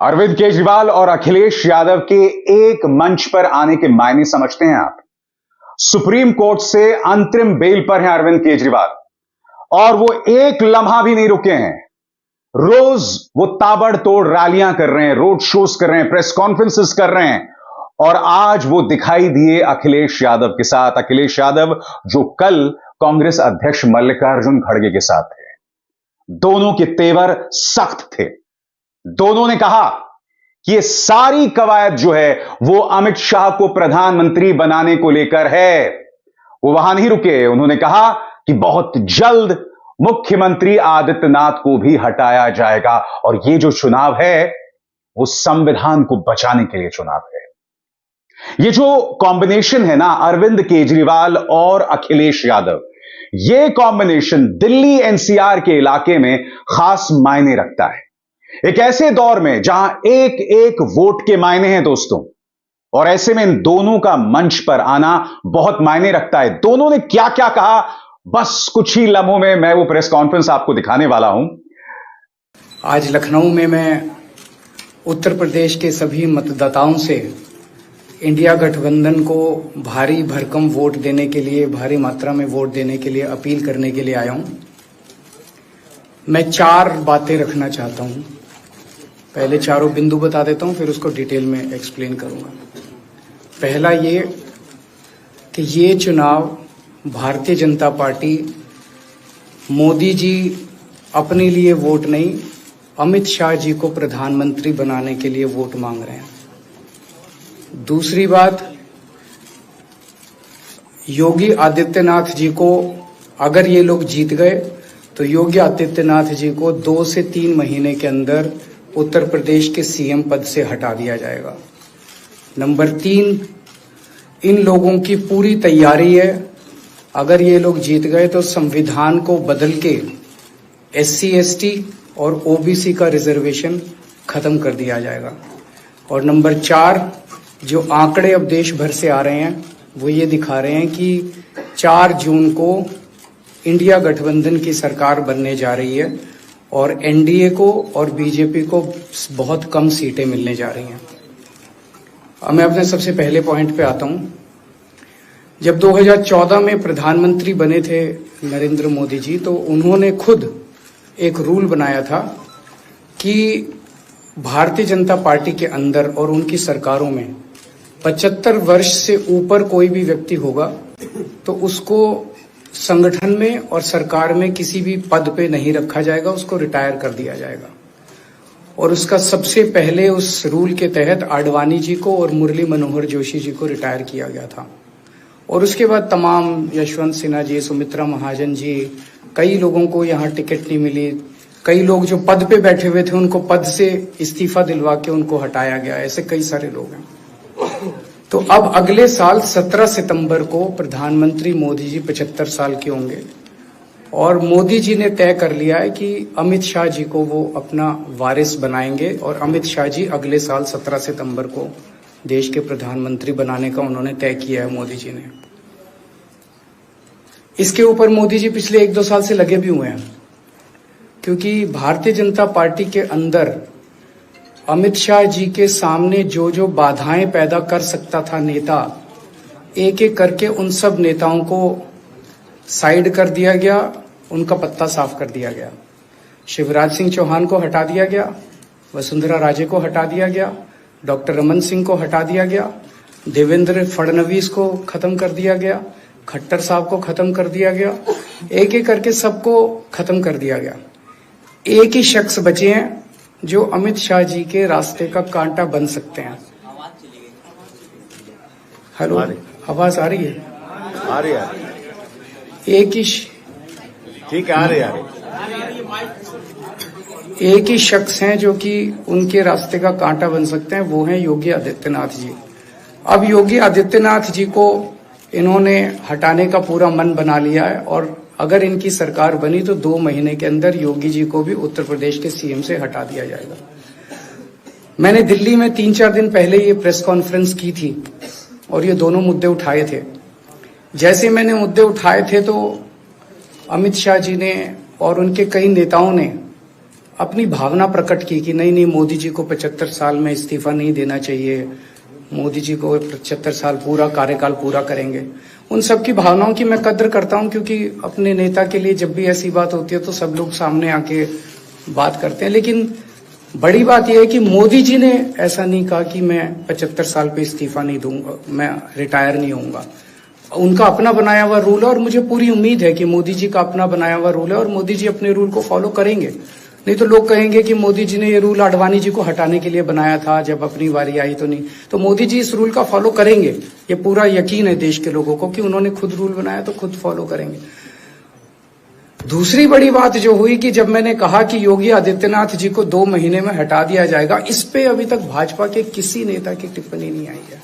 अरविंद केजरीवाल और अखिलेश यादव के एक मंच पर आने के मायने समझते हैं आप? सुप्रीम कोर्ट से अंतरिम बेल पर हैं अरविंद केजरीवाल और वो एक लम्हा भी नहीं रुके हैं। रोज वो ताबड़तोड़ रैलियां कर रहे हैं, रोड शोज कर रहे हैं, प्रेस कॉन्फ्रेंसेस कर रहे हैं और आज वो दिखाई दिए अखिलेश यादव के साथ। अखिलेश यादव जो कल कांग्रेस अध्यक्ष मल्लिकार्जुन खड़गे के साथ थे। दोनों के तेवर सख्त थे। दोनों ने कहा कि ये सारी कवायद जो है वो अमित शाह को प्रधानमंत्री बनाने को लेकर है। वो वहां नहीं रुके, उन्होंने कहा कि बहुत जल्द मुख्यमंत्री आदित्यनाथ को भी हटाया जाएगा और ये जो चुनाव है वो संविधान को बचाने के लिए चुनाव है। ये जो कॉम्बिनेशन है ना, अरविंद केजरीवाल और अखिलेश यादव, ये कॉम्बिनेशन दिल्ली एनसीआर के इलाके में खास मायने रखता है। एक ऐसे दौर में जहां एक एक वोट के मायने हैं दोस्तों, और ऐसे में इन दोनों का मंच पर आना बहुत मायने रखता है। दोनों ने क्या क्या कहा, बस कुछ ही लम्हों में मैं वो प्रेस कॉन्फ्रेंस आपको दिखाने वाला हूं। आज लखनऊ में मैं उत्तर प्रदेश के सभी मतदाताओं से इंडिया गठबंधन को भारी भरकम वोट देने के लिए, भारी मात्रा में वोट देने के लिए अपील करने के लिए आया हूं। मैं 4 बातें रखना चाहता हूं। पहले चारों बिंदु बता देता हूं, फिर उसको डिटेल में एक्सप्लेन करूंगा। पहला ये कि ये चुनाव भारतीय जनता पार्टी, मोदी जी अपने लिए वोट नहीं, अमित शाह जी को प्रधानमंत्री बनाने के लिए वोट मांग रहे हैं। दूसरी बात, योगी आदित्यनाथ जी को अगर ये लोग जीत गए तो योगी आदित्यनाथ जी को 2 से 3 महीने के अंदर उत्तर प्रदेश के सीएम पद से हटा दिया जाएगा। नंबर 3, इन लोगों की पूरी तैयारी है, अगर ये लोग जीत गए तो संविधान को बदल के SC ST और OBC का रिजर्वेशन खत्म कर दिया जाएगा। और नंबर 4, जो आंकड़े अब देश भर से आ रहे हैं वो ये दिखा रहे हैं कि 4 जून को इंडिया गठबंधन की सरकार बनने जा रही है और NDA को और BJP को बहुत कम सीटें मिलने जा रही हैं। अब मैं अपने सबसे पहले पॉइंट पे आता हूं। जब 2014 में प्रधानमंत्री बने थे नरेंद्र मोदी जी, तो उन्होंने खुद एक रूल बनाया था कि भारतीय जनता पार्टी के अंदर और उनकी सरकारों में 75 वर्ष से ऊपर कोई भी व्यक्ति होगा तो उसको संगठन में और सरकार में किसी भी पद पे नहीं रखा जाएगा, उसको रिटायर कर दिया जाएगा। और उसका सबसे पहले उस रूल के तहत आडवाणी जी को और मुरली मनोहर जोशी जी को रिटायर किया गया था। और उसके बाद तमाम यशवंत सिन्हा जी, सुमित्रा महाजन जी, कई लोगों को यहाँ टिकट नहीं मिली। कई लोग जो पद पे बैठे हुए थे उनको पद से इस्तीफा दिलवा के उनको हटाया गया। ऐसे कई सारे लोग हैं। तो अब अगले साल 17 सितंबर को प्रधानमंत्री मोदी जी 75 साल के होंगे और मोदी जी ने तय कर लिया है कि अमित शाह जी को वो अपना वारिस बनाएंगे और अमित शाह जी अगले साल 17 सितंबर को देश के प्रधानमंत्री बनाने का उन्होंने तय किया है मोदी जी ने। इसके ऊपर मोदी जी पिछले 1-2 साल से लगे भी हुए हैं, क्योंकि भारतीय जनता पार्टी के अंदर अमित शाह जी के सामने जो जो बाधाएं पैदा कर सकता था नेता, एक एक करके उन सब नेताओं को साइड कर दिया गया, उनका पत्ता साफ कर दिया गया। शिवराज सिंह चौहान को हटा दिया गया, वसुंधरा राजे को हटा दिया गया, डॉक्टर रमन सिंह को हटा दिया गया, देवेंद्र फडणवीस को खत्म कर दिया गया, खट्टर साहब को खत्म कर दिया गया, एक एक करके सबको खत्म कर दिया गया। एक ही शख्स बचे हैं जो अमित शाह जी के रास्ते का कांटा बन सकते हैं। हेलो, आवाज आ रही है? आ रही है। एक ही ठीक है, आ रही है। एक ही शख्स हैं जो कि उनके रास्ते का कांटा बन सकते हैं, वो हैं योगी आदित्यनाथ जी। अब योगी आदित्यनाथ जी को इन्होंने हटाने का पूरा मन बना लिया है और अगर इनकी सरकार बनी तो 2 महीने के अंदर योगी जी को भी उत्तर प्रदेश के सीएम से हटा दिया जाएगा। मैंने दिल्ली में 3-4 दिन पहले ये प्रेस कॉन्फ्रेंस की थी और ये दोनों मुद्दे उठाए थे। जैसे मैंने मुद्दे उठाए थे तो अमित शाह जी ने और उनके कई नेताओं ने अपनी भावना प्रकट की कि नहीं मोदी जी को 75 साल में इस्तीफा नहीं देना चाहिए, मोदी जी को 75 साल पूरा कार्यकाल पूरा करेंगे। उन सब की भावनाओं की मैं कद्र करता हूं, क्योंकि अपने नेता के लिए जब भी ऐसी बात होती है तो सब लोग सामने आके बात करते हैं। लेकिन बड़ी बात यह है कि मोदी जी ने ऐसा नहीं कहा कि मैं 75 साल पे इस्तीफा नहीं दूंगा, मैं रिटायर नहीं होऊंगा। उनका अपना बनाया हुआ रूल है और मुझे पूरी उम्मीद है कि मोदी जी का अपना बनाया हुआ रूल है और मोदी जी अपने रूल को फॉलो करेंगे। नहीं तो लोग कहेंगे कि मोदी जी ने ये रूल आडवाणी जी को हटाने के लिए बनाया था, जब अपनी बारी आई तो नहीं। तो मोदी जी इस रूल का फॉलो करेंगे, ये पूरा यकीन है देश के लोगों को कि उन्होंने खुद रूल बनाया तो खुद फॉलो करेंगे। दूसरी बड़ी बात जो हुई कि जब मैंने कहा कि योगी आदित्यनाथ जी को 2 महीने में हटा दिया जाएगा, इस पे अभी तक भाजपा के किसी नेता की टिप्पणी नहीं आई है।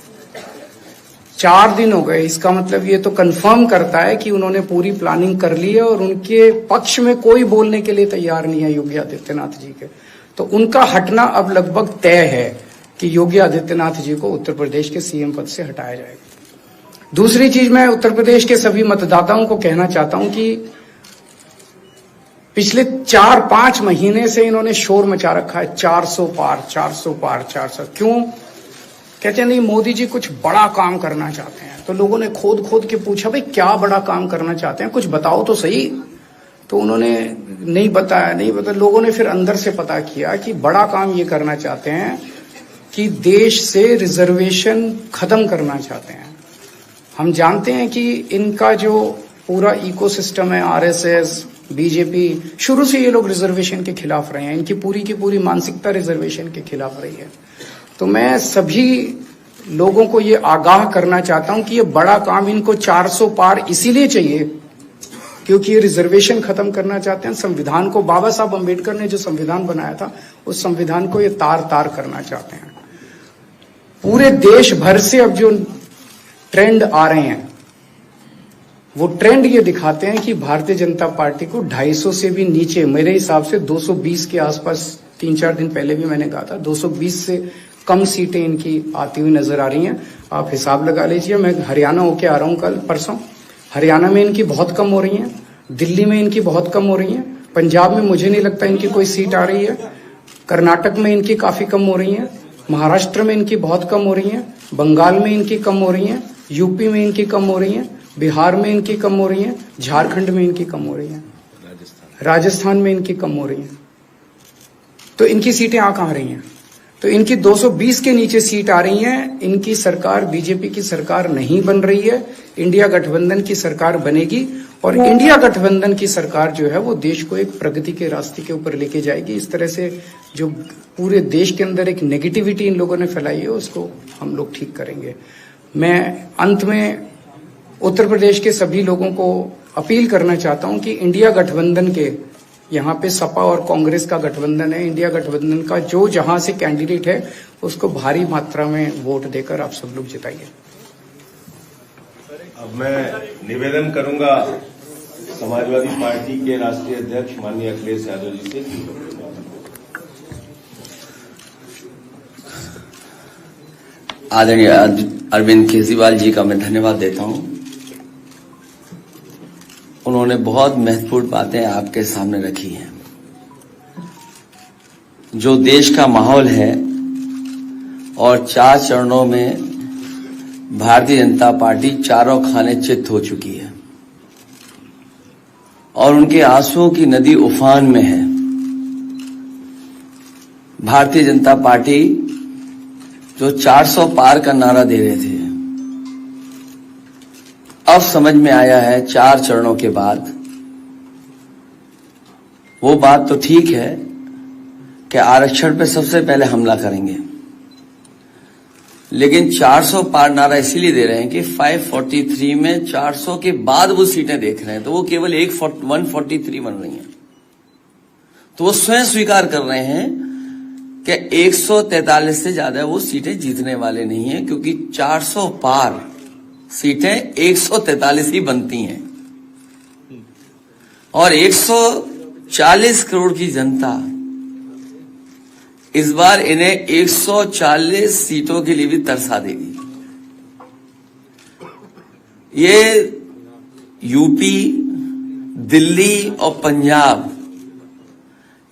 4 दिन हो गए, इसका मतलब ये तो कंफर्म करता है कि उन्होंने पूरी प्लानिंग कर ली है और उनके पक्ष में कोई बोलने के लिए तैयार नहीं है योगी आदित्यनाथ जी के। तो उनका हटना अब लगभग तय है कि योगी आदित्यनाथ जी को उत्तर प्रदेश के सीएम पद से हटाया जाएगा। दूसरी चीज, मैं उत्तर प्रदेश के सभी मतदाताओं को कहना चाहता हूं कि पिछले 4-5 महीने से इन्होंने शोर मचा रखा है, 400 पार 400 पार 400। क्यों? कहते हैं नहीं मोदी जी कुछ बड़ा काम करना चाहते हैं। तो लोगों ने खोद के पूछा, भाई क्या बड़ा काम करना चाहते हैं, कुछ बताओ तो सही। तो उन्होंने नहीं बताया। लोगों ने फिर अंदर से पता किया कि बड़ा काम ये करना चाहते हैं कि देश से रिजर्वेशन खत्म करना चाहते हैं। हम जानते हैं कि इनका जो पूरा इकोसिस्टम है, आरएसएस, बीजेपी, शुरू से ये लोग रिजर्वेशन के खिलाफ रहे हैं। इनकी पूरी की पूरी मानसिकता रिजर्वेशन के खिलाफ रही है। तो मैं सभी लोगों को ये आगाह करना चाहता हूं कि ये बड़ा काम इनको 400 पार इसीलिए चाहिए क्योंकि ये रिजर्वेशन खत्म करना चाहते हैं। संविधान को, बाबा साहब अम्बेडकर ने जो संविधान बनाया था, उस संविधान को ये तार करना चाहते हैं। पूरे देश भर से अब जो ट्रेंड आ रहे हैं, वो ट्रेंड ये दिखाते हैं कि भारतीय जनता पार्टी को 250 से भी नीचे, मेरे हिसाब से 220 के आसपास, 3-4 दिन पहले भी मैंने कहा था, 220 से कम सीटें इनकी आती हुई नजर आ रही हैं। आप हिसाब लगा लीजिए। मैं हरियाणा होके आ रहा हूं कल परसों, हरियाणा में इनकी बहुत कम हो रही हैं, दिल्ली में इनकी बहुत कम हो रही हैं, पंजाब में मुझे नहीं लगता इनकी कोई सीट आ रही है, कर्नाटक में इनकी काफी कम हो रही है, महाराष्ट्र में इनकी बहुत कम हो रही है, बंगाल में इनकी कम हो रही है, यूपी में इनकी कम हो रही है, बिहार में इनकी कम हो रही है, झारखंड में इनकी कम हो रही है, राजस्थान में इनकी कम हो रही है। तो इनकी सीटें आ कहां रही हैं? तो इनकी 220 के नीचे सीट आ रही हैं। इनकी सरकार बीजेपी की सरकार नहीं बन रही है, इंडिया गठबंधन की सरकार बनेगी और इंडिया गठबंधन की सरकार जो है वो देश को एक प्रगति के रास्ते के ऊपर लेके जाएगी। इस तरह से जो पूरे देश के अंदर एक नेगेटिविटी इन लोगों ने फैलाई है, उसको हम लोग ठीक करेंगे। मैं अंत में उत्तर प्रदेश के सभी लोगों को अपील करना चाहता हूं कि इंडिया गठबंधन के, यहाँ पे सपा और कांग्रेस का गठबंधन है, इंडिया गठबंधन का जो जहां से कैंडिडेट है उसको भारी मात्रा में वोट देकर आप सब लोग जिताइए। अब मैं निवेदन करूंगा समाजवादी पार्टी के राष्ट्रीय अध्यक्ष माननीय अखिलेश यादव जी से। आदरणीय अरविंद केजरीवाल जी का मैं धन्यवाद देता हूं। उन्होंने बहुत महत्वपूर्ण बातें आपके सामने रखी हैं। जो देश का माहौल है और 4 चरणों में भारतीय जनता पार्टी चारों खाने चित्त हो चुकी है और उनके आंसुओं की नदी उफान में है। भारतीय जनता पार्टी जो 400 पार का नारा दे रहे थे, अब समझ में आया है 4 चरणों के बाद, वो बात तो ठीक है कि आरक्षण पे सबसे पहले हमला करेंगे, लेकिन 400 पार नारा इसीलिए दे रहे हैं कि 543 में 400 के बाद वो सीटें देख रहे हैं, तो वो केवल 143 बन रही हैं। तो वो स्वयं स्वीकार कर रहे हैं कि 143 से ज्यादा वो सीटें जीतने वाले नहीं हैं, क्योंकि 400 पार सीटें 143 ही बनती हैं और 140 करोड़ की जनता इस बार इन्हें 140 सीटों के लिए भी तरसा देगी। ये यूपी, दिल्ली और पंजाब,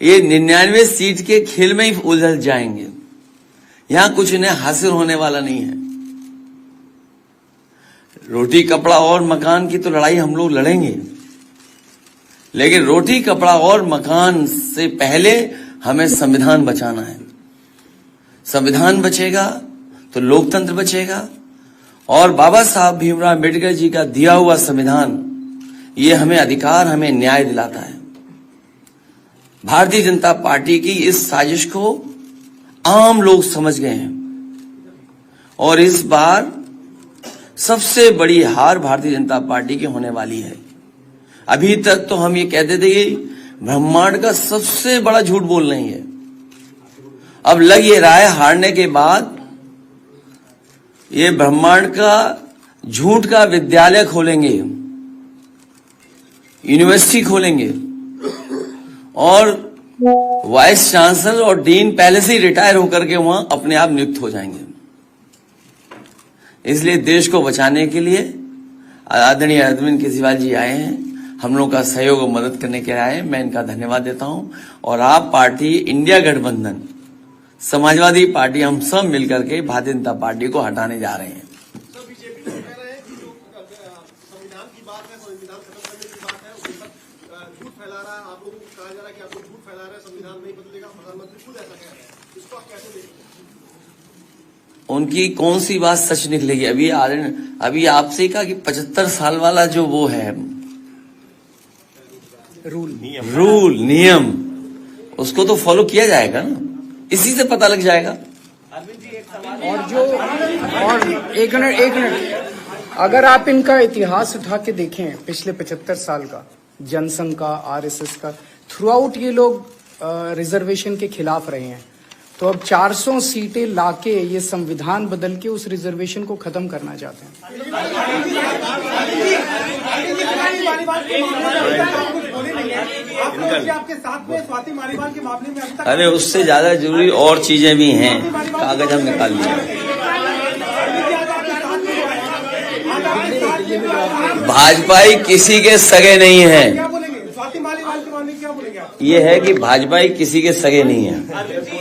ये 99 सीट के खेल में ही उलझ जाएंगे। यहां कुछ इन्हें हासिल होने वाला नहीं है। रोटी कपड़ा और मकान की तो लड़ाई हम लोग लड़ेंगे, लेकिन रोटी कपड़ा और मकान से पहले हमें संविधान बचाना है। संविधान बचेगा तो लोकतंत्र बचेगा, और बाबा साहब भीमराव अम्बेडकर जी का दिया हुआ संविधान ये हमें अधिकार, हमें न्याय दिलाता है। भारतीय जनता पार्टी की इस साजिश को आम लोग समझ गए हैं, और इस बार सबसे बड़ी हार भारतीय जनता पार्टी की होने वाली है। अभी तक तो हम ये कहते थे कि ब्रह्मांड का सबसे बड़ा झूठ बोल रही है। अब लग ये रहा है हारने के बाद ये ब्रह्मांड का झूठ का विद्यालय खोलेंगे, यूनिवर्सिटी खोलेंगे, और वाइस चांसलर और डीन पहले से ही रिटायर होकर के वहां अपने आप नियुक्त हो जाएंगे। इसलिए देश को बचाने के लिए आदरणीय अरविंद केजरीवाल जी आए हैं, हम लोगों का सहयोग और मदद करने के लिए आए हैं। मैं इनका धन्यवाद देता हूं। और आप पार्टी, इंडिया गठबंधन, समाजवादी पार्टी, हम सब मिलकर के भारतीय जनता पार्टी को हटाने जा रहे हैं। बीजेपी तो कह रहे हैं कि जो संविधान की बात है, संविधान खत्म करने की बात है, वो सब झूठ फैला रहा है। आप लोगों को कहा जा रहा है कि आप लोग झूठ फैला रहे हैं, संविधान नहीं बदलेगा। प्रधानमंत्री खुद ऐसा कह रहे हैं, इसको आप कैसे देखते हैं? उनकी कौन सी बात सच निकलेगी? अभी आपसे कहा कि 75 साल वाला जो वो है रूल नियम, उसको तो फॉलो किया जाएगा ना, इसी से पता लग जाएगा। और एक मिनट, अगर आप इनका इतिहास उठा के देखें पिछले 75 साल का, जनसंघ का, आरएसएस का, थ्रू आउट ये लोग रिजर्वेशन के खिलाफ रहे हैं। तो अब 400 सीटें लाके ये संविधान बदल के उस रिजर्वेशन को खत्म करना चाहते हैं। अरे उससे ज्यादा जरूरी और चीजें भी हैं, कागज हम निकाल लिए। भाजपाई किसी के सगे नहीं है, ये है कि भाजपाई किसी के सगे नहीं है।